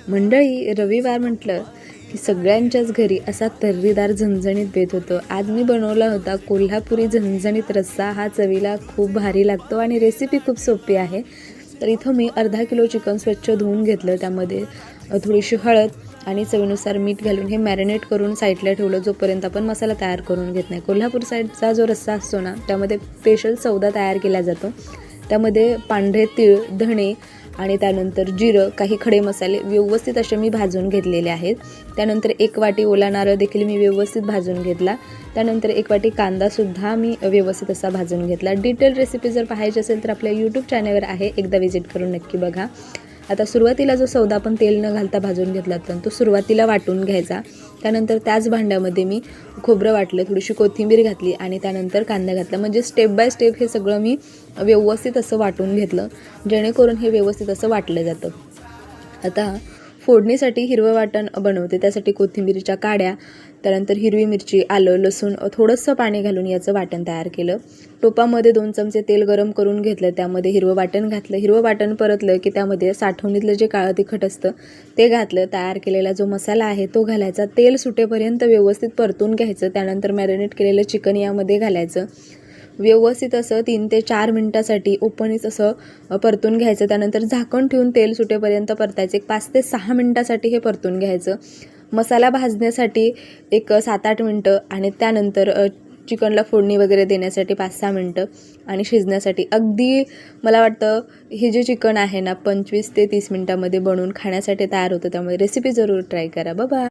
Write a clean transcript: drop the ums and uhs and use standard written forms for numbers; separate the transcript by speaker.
Speaker 1: मंडळी, रविवार म्हटलं की सगळ्यांच्याच घरी असा तर्रीदार झणझणीत बेत होतो. आज मी बनवला होता कोल्हापुरी झणझणीत रस्सा. हा चवीला खूप भारी लागतो आणि रेसिपी खूप सोपी आहे. तर इथं मी अर्धा किलो चिकन स्वच्छ धुवून घेतलं. त्यामध्ये थोडीशी हळद आणि चवीनुसार मीठ घालून हे मॅरिनेट करून साईडला ठेवलं, जोपर्यंत आपण मसाला तयार करून घेत नाही. कोल्हापूर साईडचा जो रस्सा असतो ना, त्यामध्ये स्पेशल सौदा तयार केला जातो. त्यामध्ये पांढरे तीळ, धणे आणि त्यानंतर जिरं, काही खडे मसाले व्यवस्थित असे मी भाजून घेतलेले आहेत. त्यानंतर 1 वाटी ओला नारळ देखील मी व्यवस्थित भाजून घेतला. त्यानंतर 1 वाटी कांदासुद्धा मी व्यवस्थित असा भाजून घेतला. डिटेल रेसिपी जर पाहायची असेल तर आपल्या यूट्यूब चॅनलवर आहे, एकदा विजिट करून नक्की बघा. आता सुरुवातीला जो सौदा आपण तेल न घालता भाजून घेतला होता तो सुरुवातीला वाटून घ्यायचा. त्यानंतर त्याच भांड्यामध्ये मी खोबरं वाटलं, थोडीशी कोथिंबीर घातली आणि त्यानंतर कांदा घातला. म्हणजे स्टेप बाय स्टेप हे सगळं मी व्यवस्थित असं वाटून घेतलं, जेणेकरून हे व्यवस्थित असं वाटलं जातं. आता फोडणीसाठी हिरवं वाटण बनवते. त्यासाठी कोथिंबीरीच्या काड्या, त्यानंतर हिरवी मिरची, आलं, लसूण, थोडंसं पाणी घालून याचं वाटण तयार केलं. टोपामध्ये 2 चमचे तेल गरम करून घेतलं. त्यामध्ये हिरवं वाटण घातलं. हिरवं वाटण परतलं की त्यामध्ये साठवणीतलं जे काळं तिखट असतं ते घातलं. तयार केलेला जो मसाला आहे तो घालायचा. तेल सुटेपर्यंत व्यवस्थित परतून घ्यायचं. त्यानंतर मॅरिनेट केलेलं चिकन यामध्ये घालायचं. व्यवस्थित असं 3 ते 4 मिनटासाठी ओपनच असं परतून घ्यायचं. त्यानंतर झाकण ठेवून तेल सुटेपर्यंत परतायचं. 5 ते 6 मिनटासाठी हे परतून घ्यायचं. मसाला भाजण्यासाठी 7-8 मिनटं आणि त्यानंतर चिकनला फोडणी वगैरे देण्यासाठी 5-6 मिनटं आणि शिजण्यासाठी अगदी मला वाटतं हे जे चिकन आहे ना 25 ते 30 मिनटामध्ये बनवून खाण्यासाठी तयार होतं. त्यामुळे रेसिपी जरूर ट्राय करा. बाय.